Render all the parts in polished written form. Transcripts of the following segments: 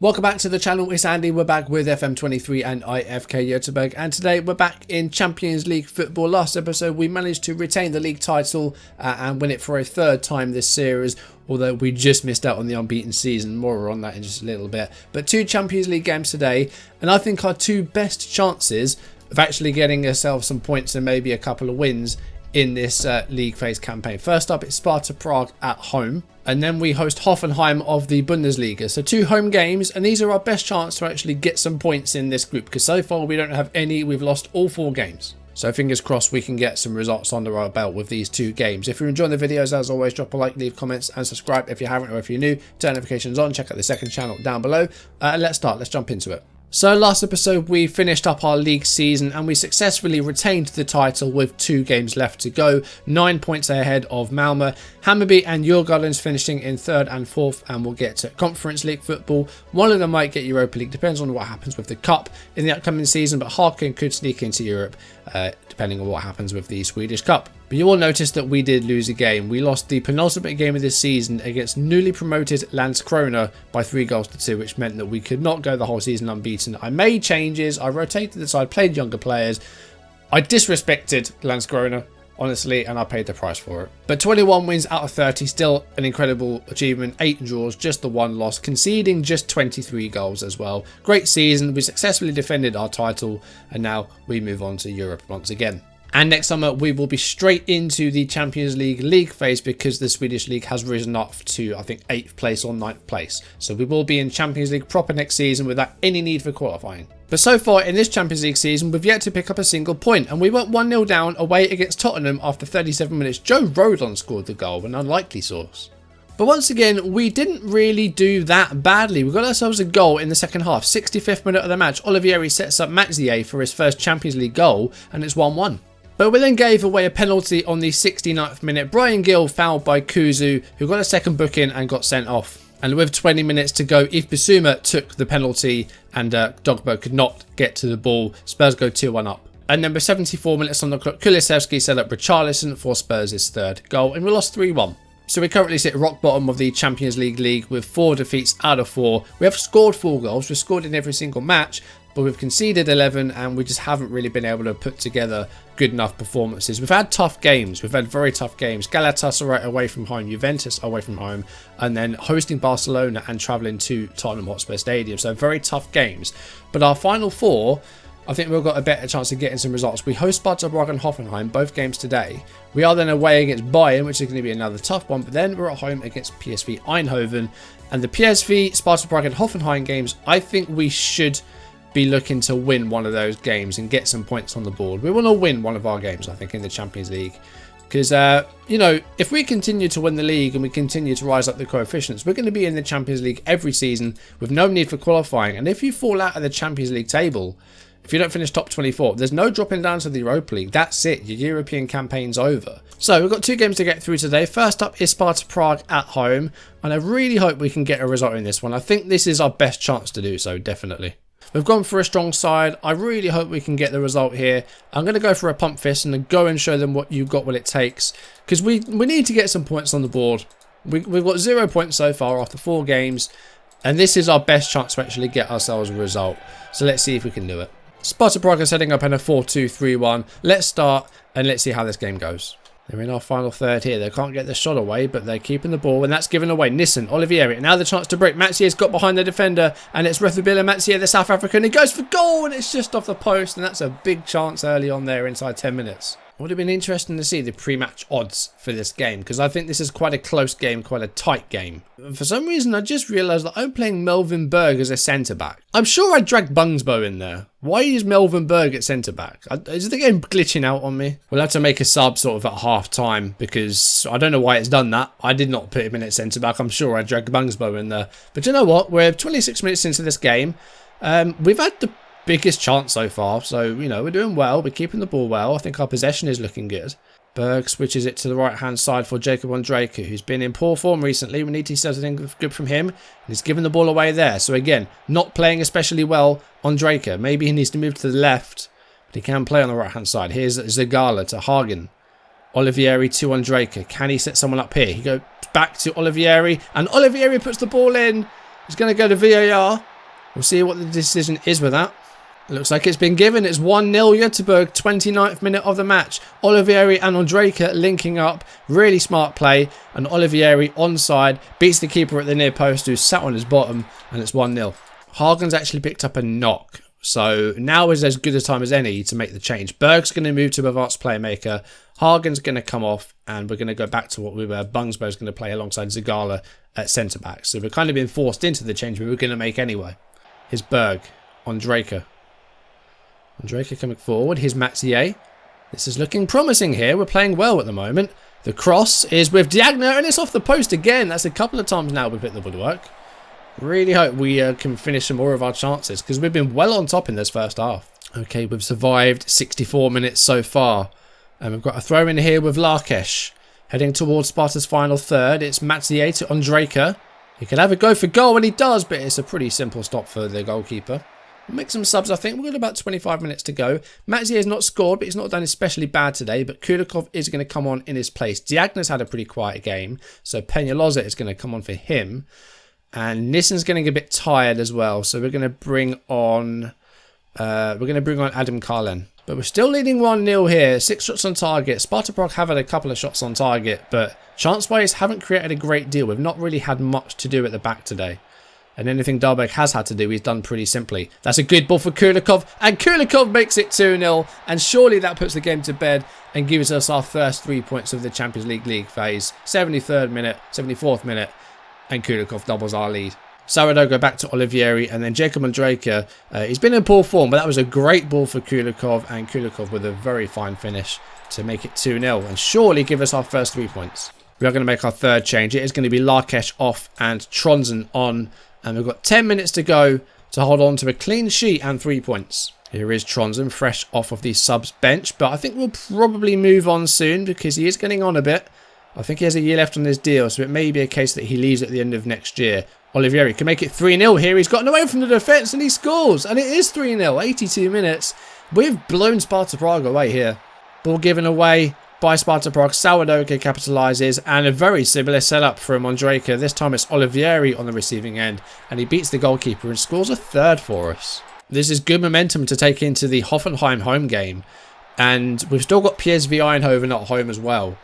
Welcome back to the channel, it's Andy. We're back with FM23 and IFK Goteborg, and today we're back in Champions League football. Last episode we managed to retain the league title and win it for a third time this series, although we just missed out on the unbeaten season. More on that in just a little bit. But two Champions League games today, and I think our two best chances of actually getting ourselves some points and maybe a couple of wins in this league phase campaign. First up, it's Sparta Prague at home, and then we host Hoffenheim of the Bundesliga. So two home games, and these are our best chance to actually get some points in this group, because so far we don't have any. We've lost all 4 games. So fingers crossed we can get some results under our belt with these two games. If you're enjoying the videos, as always, drop a like, leave comments and subscribe if you haven't, or if you're new, turn notifications on. Check out the second channel down below. Let's jump into it. So last episode we finished up our league season and we successfully retained the title with 2 games left to go. 9 points ahead of Malmö. Hammarby and Djurgården's finishing in 3rd and 4th, and we'll get to Conference League football. One of them might get Europa League, depends on what happens with the Cup in the upcoming season, but Harkin could sneak into Europe depending on what happens with the Swedish Cup. But you will notice that we did lose a game. We lost the penultimate game of this season against newly promoted Landskrona by 3-2, which meant that we could not go the whole season unbeaten. I made changes, I rotated the side, played younger players. I disrespected Landskrona, honestly, and I paid the price for it. But 21 wins out of 30, still an incredible achievement. 8 draws, just the 1 loss, conceding just 23 goals as well. Great season, we successfully defended our title, and now we move on to Europe once again. And next summer we will be straight into the Champions League league phase, because the Swedish league has risen up to, I think, 8th place or 9th place. So we will be in Champions League proper next season without any need for qualifying. But so far in this Champions League season, we've yet to pick up a single point, and we went 1-0 down away against Tottenham after 37 minutes. Joe Rodon scored the goal, an unlikely source. But once again, we didn't really do that badly. We got ourselves a goal in the second half. 65th minute of the match, Olivieri sets up Matzier for his first Champions League goal, and it's 1-1. But we then gave away a penalty on the 69th minute. Brian Gill fouled by Kuzu, who got a second booking and got sent off. And with 20 minutes to go, Yves Bissouma took the penalty and Dogbo could not get to the ball. Spurs go 2-1 up. And then with 74 minutes on the clock, Kulusevski set up Richarlison for Spurs' 3rd goal, and we lost 3-1. So we currently sit rock bottom of the Champions League with 4 defeats out of 4. We have scored 4 goals, we've scored in every single match, but we've conceded 11, and we just haven't really been able to put together good enough performances. We've had tough games. We've had very tough games. Galatasaray away from home, Juventus away from home, and then hosting Barcelona and travelling to Tottenham Hotspur Stadium. So very tough games. But our final 4, I think we've got a better chance of getting some results. We host Sparta Prague and Hoffenheim, both games today. We are then away against Bayern, which is going to be another tough one. But then we're at home against PSV Eindhoven. And the PSV, Sparta Prague and Hoffenheim games, I think we should be looking to win one of those games and get some points on the board. We want to win one of our games, I think, in the Champions League. Because, you know, if we continue to win the league and we continue to rise up the coefficients, we're going to be in the Champions League every season with no need for qualifying. And if you fall out of the Champions League table, if you don't finish top 24, there's no dropping down to the Europa League. That's it. Your European campaign's over. So we've got 2 games to get through today. First up is Sparta Prague at home. And I really hope we can get a result in this one. I think this is our best chance to do so, definitely. We've gone for a strong side. I really hope we can get the result here. I'm going to go for a pump fist and then go and show them what you've got, what it takes. Because we need to get some points on the board. We've got 0 points so far after 4 games. And this is our best chance to actually get ourselves a result. So let's see if we can do it. Sparta Prague are setting up in a 4-2-3-1. Let's start and let's see how this game goes. They're in our final third here. They can't get the shot away, but they're keeping the ball, and that's given away. Nissen, Olivieri, now the chance to break. Matsier's got behind the defender, and it's Refabila Matsier, the South African. He goes for goal, and it's just off the post, and that's a big chance early on there inside 10 minutes. It would have been interesting to see the pre-match odds for this game, because I think this is quite a close game, quite a tight game. For some reason, I just realised that I'm playing Melvin Berg as a centre-back. I'm sure I dragged Bungsbo in there. Why is Melvin Berg at centre-back? Is the game glitching out on me? We'll have to make a sub sort of at half-time, because I don't know why it's done that. I did not put him in at centre-back. I'm sure I dragged Bungsbo in there. But you know what? We're 26 minutes into this game. We've had the biggest chance so far, so you know, we're doing well, we're keeping the ball well. I think our possession is looking good. Berg switches it to the right hand side for Jacob Ondrejka, who's been in poor form recently. We need to see something good from him, and he's given the ball away there. So again, not playing especially well Ondrejka. Maybe he needs to move to the left, but he can play on the right hand side. Here's Zagala to Hagen. Olivieri to Ondrejka. Can he set someone up here? He goes back to Olivieri, and Olivieri puts the ball in. He's going to go to VAR. We'll see what the decision is with that. Looks like it's been given. It's 1-0 Göteborg, 29th minute of the match. Olivieri and Ondrejka linking up. Really smart play. And Olivieri onside beats the keeper at the near post who sat on his bottom. And it's 1-0. Hagen's actually picked up a knock. So now is as good a time as any to make the change. Berg's going to move to advanced playmaker. Hagen's going to come off. And we're going to go back to what we were. Bungsbo's going to play alongside Zagala at centre-back. So we've kind of been forced into the change we were going to make anyway. Here's Berg. Ondrejka. Ondrejka coming forward. Here's Mathieu. This is looking promising here. We're playing well at the moment. The cross is with Diagna and it's off the post again. That's a couple of times now we've hit the woodwork. Really hope we can finish some more of our chances because we've been well on top in this first half. Okay, we've survived 64 minutes so far. And we've got a throw in here with Larkesh. Heading towards Sparta's final third. It's Mathieu to Ondrejka. He can have a go for goal and he does, but it's a pretty simple stop for the goalkeeper. We'll make some subs, I think. We've got about 25 minutes to go. Mathieu has not scored, but he's not done especially bad today. But Kulikov is going to come on in his place. Diagna's had a pretty quiet game, so Peñalosa is going to come on for him. And Nissen's getting a bit tired as well, so we're going to bring on Adam Carlen. But we're still leading 1-0 here. 6 shots on target. Sparta Prague have had a couple of shots on target, but chance-wise haven't created a great deal. We've not really had much to do at the back today. And anything Darbeck has had to do, he's done pretty simply. That's a good ball for Kulikov. And Kulikov makes it 2-0. And surely that puts the game to bed and gives us our first 3 points of the Champions League phase. 73rd minute, 74th minute. And Kulikov doubles our lead. Sourdough back to Olivieri. And then Jacob Ondrejka. He's been in poor form, but that was a great ball for Kulikov. And Kulikov with a very fine finish to make it 2-0. And surely give us our first 3 points. We are going to make our third change. It is going to be Larkesh off and Tronsen on. And we've got 10 minutes to go to hold on to a clean sheet and 3 points. Here is Tronsen, fresh off of the subs bench. But I think we'll probably move on soon because he is getting on a bit. I think he has a year left on his deal, so it may be a case that he leaves at the end of next year. Olivieri can make it 3-0 here. He's gotten away from the defence and he scores. And it is 3-0, 82 minutes. We've blown Sparta Prague away here. Ball given away by Sparta Prague. Sourdough capitalises and a very similar setup from Ondrejka. This time it's Olivieri on the receiving end and he beats the goalkeeper and scores a third for us. This is good momentum to take into the Hoffenheim home game and we've still got PSV Eindhoven at home as well.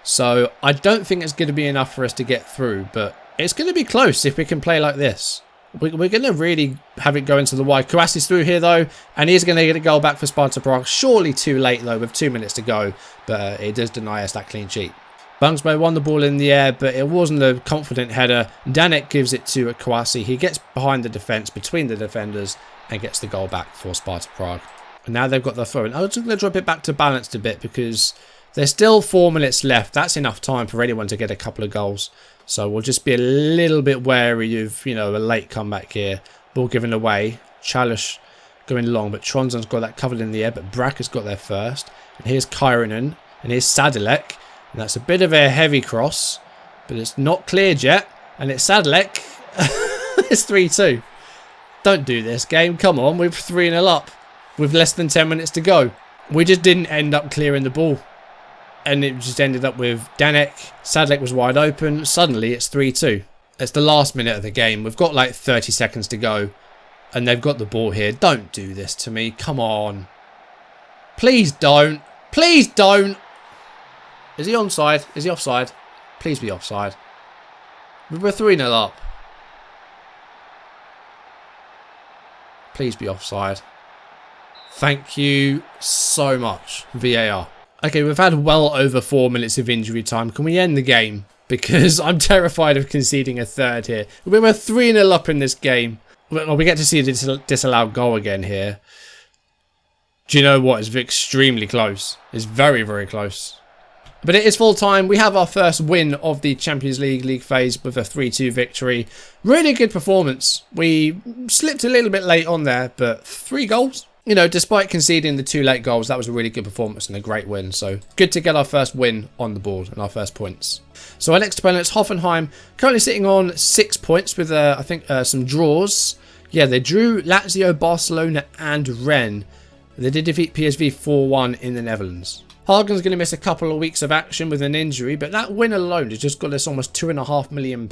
So I don't think it's going to be enough for us to get through, but it's going to be close if we can play like this. We're going to really have it go into the wide. Kouassi's through here though, and he's going to get a goal back for Sparta Prague. Surely too late though, with 2 minutes to go, but it does deny us that clean sheet. Bungsbo won the ball in the air, but it wasn't a confident header. Danek gives it to Kouassi. He gets behind the defence, between the defenders, and gets the goal back for Sparta Prague. And now they've got the throw. And I'm just going to drop it back to balanced a bit because there's still 4 minutes left. That's enough time for anyone to get a couple of goals. So we'll just be a little bit wary of, a late comeback here. Ball given away. Chalish going long, but Tronsen's got that covered in the air, but Brack has got there first. And here's Kairanen, and here's Sadilek. And that's a bit of a heavy cross, but it's not cleared yet. And it's Sadilek. It's 3-2. Don't do this game. Come on, we're 3-0 up with less than 10 minutes to go. We just didn't end up clearing the ball. And it just ended up with Danek. Sadilek was wide open. Suddenly it's 3-2. It's the last minute of the game. We've got like 30 seconds to go. And they've got the ball here. Don't do this to me. Come on. Please don't. Please don't. Is he onside? Is he offside? Please be offside. We're 3-0 up. Please be offside. Thank you so much, VAR. Okay, we've had well over 4 minutes of injury time. Can we end the game? Because I'm terrified of conceding a third here. We were 3-0 up in this game. Well, we get to see the disallowed goal again here. Do you know what? It's extremely close. It's very, very close. But it is full time. We have our first win of the Champions League phase with a 3-2 victory. Really good performance. We slipped a little bit late on there, but 3 goals. Despite conceding the 2 late goals, that was a really good performance and a great win. So good to get our first win on the board and our first points. So our next opponent's Hoffenheim, currently sitting on 6 points with, I think, some draws. Yeah, they drew Lazio, Barcelona and Rennes. They did defeat PSV 4-1 in the Netherlands. Hagen's going to miss a couple of weeks of action with an injury, but that win alone has just got us almost £2.5 million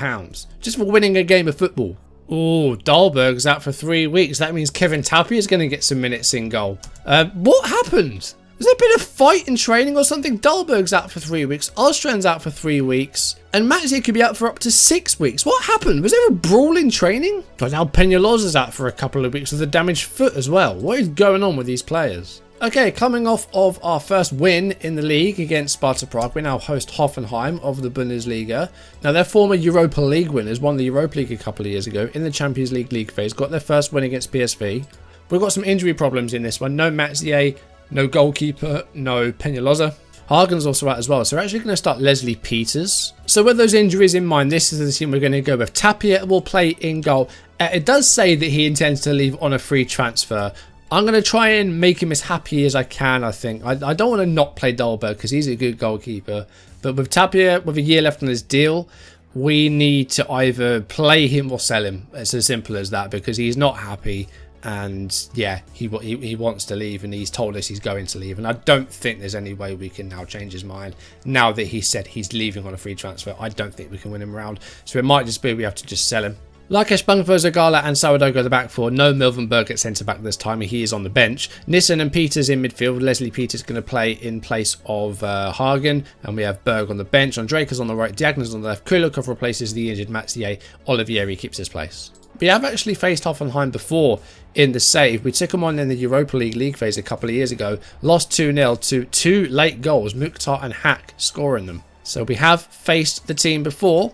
just for winning a game of football. Oh, Dahlberg's out for 3 weeks. That means Kevin Tapia is going to get some minutes in goal. What happened? Has there been a fight in training or something? Dahlberg's out for 3 weeks. Ostrand's out for 3 weeks. And Mattia could be out for up to 6 weeks. What happened? Was there a brawl in training? But now Peñalosa's out for a couple of weeks with a damaged foot as well. What is going on with these players? Okay, coming off of our first win in the league against Sparta Prague, we now host Hoffenheim of the Bundesliga. Now, they're former Europa League winners, won the Europa League a couple of years ago in the Champions League phase, got their first win against PSV. We've got some injury problems in this one. No Mathieu, no goalkeeper, no Peñalosa. Hagen's also out as well, so we're actually going to start Leslie Peters. So with those injuries in mind, this is the team we're going to go with. Tapia will play in goal. It does say that he intends to leave on a free transfer. I'm going to try and make him as happy as I can, I think. I don't want to not play Dahlberg because he's a good goalkeeper. But with Tapia, with a year left on his deal, we need to either play him or sell him. It's as simple as that because he's not happy. And yeah, he wants to leave and he's told us he's going to leave. And I don't think there's any way we can now change his mind. Now that he said he's leaving on a free transfer, I don't think we can win him around. So it might just be we have to just sell him. Lakesh, Bangfo, Zagala and Sourdough at the back four. No Milvenberg at centre back this time. He is on the bench. Nissen and Peters in midfield. Leslie Peters going to play in place of Hagen. And we have Berg on the bench. Ondrejka's on the right. Diagno's on the left. Kulikov replaces the injured Mathieu. Olivieri keeps his place. We have actually faced Hoffenheim before in the save. We took them on in the Europa League phase a couple of years ago. Lost 2-0 to 2 late goals. Mukhtar and Hack scoring them. So we have faced the team before.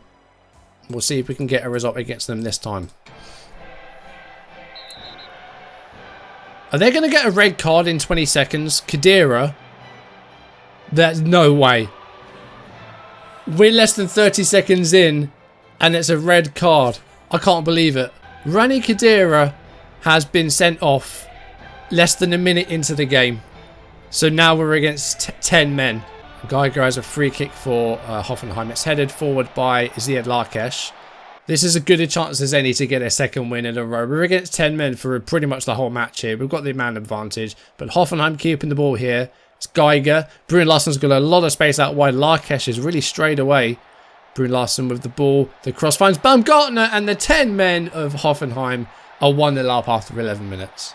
We'll see if we can get a result against them this time. Are they going to get a red card in 20 seconds? Khedira? There's no way. We're less than 30 seconds in and it's a red card. I can't believe it. Rani Khedira has been sent off less than a minute into the game. So now we're against 10 men. Geiger has a free kick for Hoffenheim. It's headed forward by Ziad Lakesh. This is as good a chance as any to get a second win in a row. We're against 10 men for pretty much the whole match here. We've got the man advantage. But Hoffenheim keeping the ball here. It's Geiger. Brun Larsen's got a lot of space out wide. Lakesh is really strayed away. Brun Larsen with the ball. The cross finds Baumgartner. And the 10 men of Hoffenheim are 1-0 up after 11 minutes.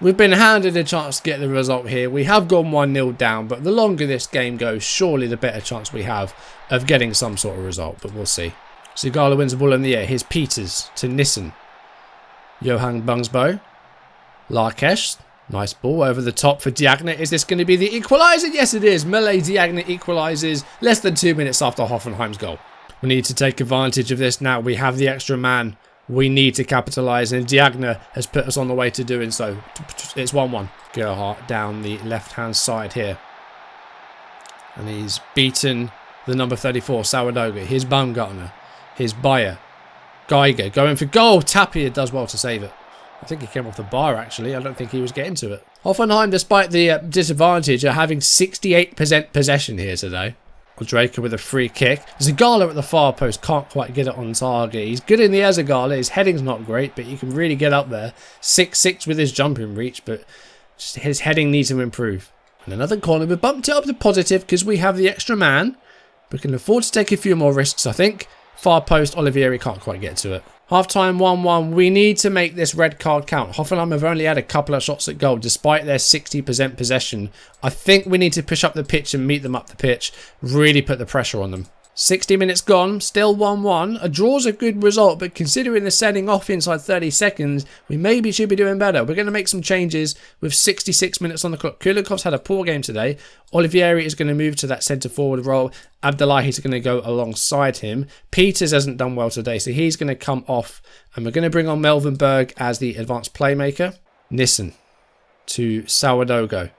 We've been handed a chance to get the result here. We have gone 1-0 down, but the longer this game goes, surely the better chance we have of getting some sort of result, but we'll see. Sigala wins the ball in the air. Here's Peters to Nissen. Johan Bungsbo. Lakesh. Nice ball over the top for Diagne. Is this going to be the equaliser? Yes, it is. Mele Diagne equalises less than 2 minutes after Hoffenheim's goal. We need to take advantage of this now. We have the extra man. We need to capitalise, and Diagne has put us on the way to doing so. It's 1-1. Gerhardt down the left-hand side here. And he's beaten the number 34, Sourdough. Here's Baumgartner. Here's Bayer. Geiger going for goal. Tapia does well to save it. I think he came off the bar, actually. I don't think he was getting to it. Hoffenheim, despite the disadvantage, are having 68% possession here today. Ondrejka with a free kick. Zagala at the far post can't quite get it on target. He's good in the air, Zagala. His heading's not great, but he can really get up there. 6-6 with his jumping reach, but just his heading needs to improve. And another corner. We bumped it up to positive because we have the extra man. We can afford to take a few more risks, I think. Far post, Olivieri can't quite get to it. Half-time 1-1. We need to make this red card count. Hoffenheim have only had a couple of shots at goal despite their 60% possession. I think we need to push up the pitch and meet them up the pitch. Really put the pressure on them. 60 minutes gone, still 1-1. A draw's a good result, but considering the setting off inside 30 seconds, we maybe should be doing better. We're going to make some changes with 66 minutes on the clock. Kulikov's had a poor game today. Olivieri is going to move to that centre-forward role. Abdullahi's going to go alongside him. Peters hasn't done well today, so he's going to come off. And we're going to bring on Melvenberg as the advanced playmaker. Nissen to Sourdough.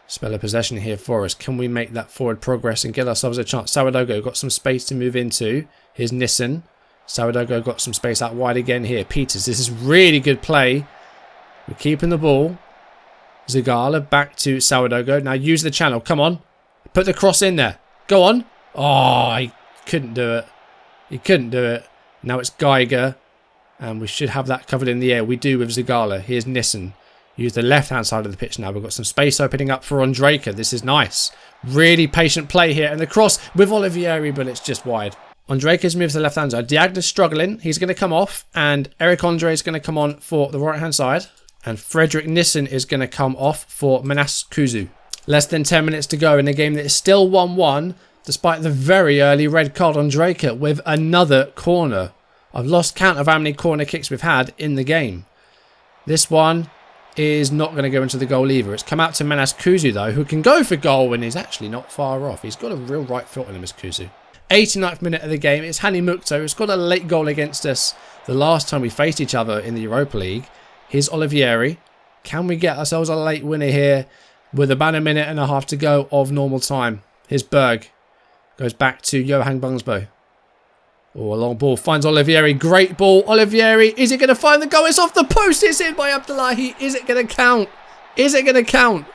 Spell of possession here for us. Can we make that forward progress and get ourselves a chance? Sourdough got some space to move into. Here's Nissen. Sourdough got some space out wide again here. Peters, this is really good play. We're keeping the ball. Zagala back to Sourdough. Now use the channel. Come on. Put the cross in there. Go on. Oh, he couldn't do it. He couldn't do it. Now it's Geiger. And we should have that covered in the air. We do with Zagala. Here's Nissen. Use the left-hand side of the pitch now. We've got some space opening up for Ondrejka. This is nice. Really patient play here. And the cross with Olivieri, but it's just wide. Ondrejka has moved to the left-hand side. Diagna's struggling. He's going to come off. And Eric Andre is going to come on for the right-hand side. And Frederick Nissen is going to come off for Manas Kuzu. Less than 10 minutes to go in a game that is still 1-1, despite the very early red card on Ondrejka with another corner. I've lost count of how many corner kicks we've had in the game. This one is not going to go into the goal either. It's come out to Manas Kuzu, though, who can go for goal and is actually not far off. He's got a real right foot on him, as Kuzu. 89th minute of the game. It's Hani Mukto, who's got a late goal against us the last time we faced each other in the Europa League. Here's Olivieri. Can we get ourselves a late winner here with about a minute and a half to go of normal time? Here's Berg. Goes back to Johan Bungsbo. Oh, a long ball. Finds Olivieri. Great ball. Olivieri. Is it going to find the goal? It's off the post. It's in by Abdullahi. Is it going to count? Is it going to count?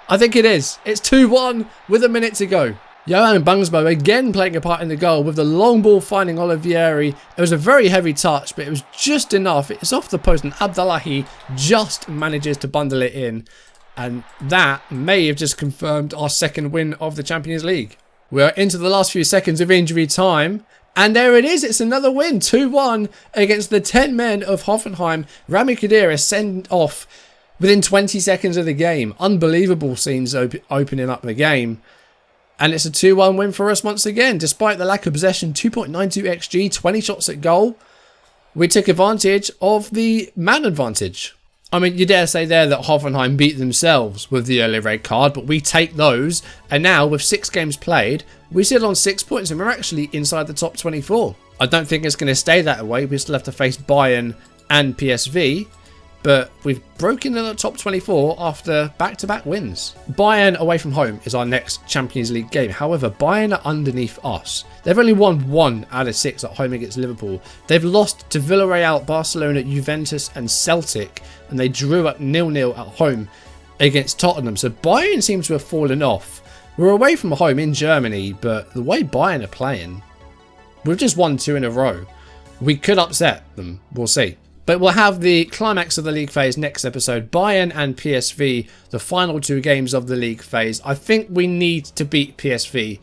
I think it is. It's 2-1 with a minute to go. Johan Bungsbo again playing a part in the goal with the long ball finding Olivieri. It was a very heavy touch, but it was just enough. It's off the post and Abdullahi just manages to bundle it in. And that may have just confirmed our second win of the Champions League. We are into the last few seconds of injury time. And there it is. It's another win. 2-1 against the 10 men of Hoffenheim. Rami Khedira sent off within 20 seconds of the game. Unbelievable scenes opening up the game. And it's a 2-1 win for us once again. Despite the lack of possession, 2.92 XG, 20 shots at goal. We took advantage of the man advantage. I mean, you dare say there that Hoffenheim beat themselves with the early red card, but we take those. And now, with 6 games played, we sit on 6 points and we're actually inside the top 24. I don't think it's going to stay that way. We still have to face Bayern and PSV. But we've broken in the top 24 after back-to-back wins. Bayern away from home is our next Champions League game. However, Bayern are underneath us. They've only won 1 out of 6 at home against Liverpool. They've lost to Villarreal, Barcelona, Juventus and Celtic. And they drew at 0-0 at home against Tottenham. So Bayern seems to have fallen off. We're away from home in Germany, but the way Bayern are playing, we've just won 2 in a row. We could upset them. We'll see. But we'll have the climax of the league phase next episode. Bayern and PSV, the final 2 games of the league phase. I think we need to beat PSV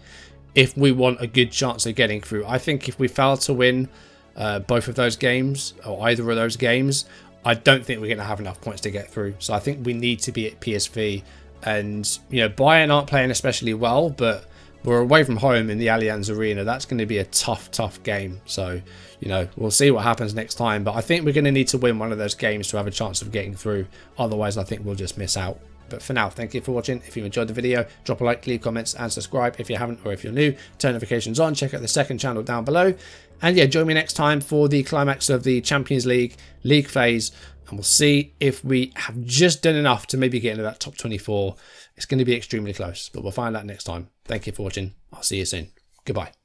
if we want a good chance of getting through. I think if we fail to win both of those games, or either of those games, I don't think we're going to have enough points to get through. So I think we need to beat PSV. And, you know, Bayern aren't playing especially well, but we're away from home in the Allianz Arena. That's going to be a tough game. So, you know, we'll see what happens next time. But I think we're going to need to win one of those games to have a chance of getting through. Otherwise, I think we'll just miss out. But for now, thank you for watching. If you enjoyed the video, drop a like, leave comments and subscribe if you haven't, or if you're new, turn notifications on. Check out the second channel down below. And yeah, join me next time for the climax of the Champions League phase. And we'll see if we have just done enough to maybe get into that top 24. It's going to be extremely close, but we'll find out next time. Thank you for watching. I'll see you soon. Goodbye.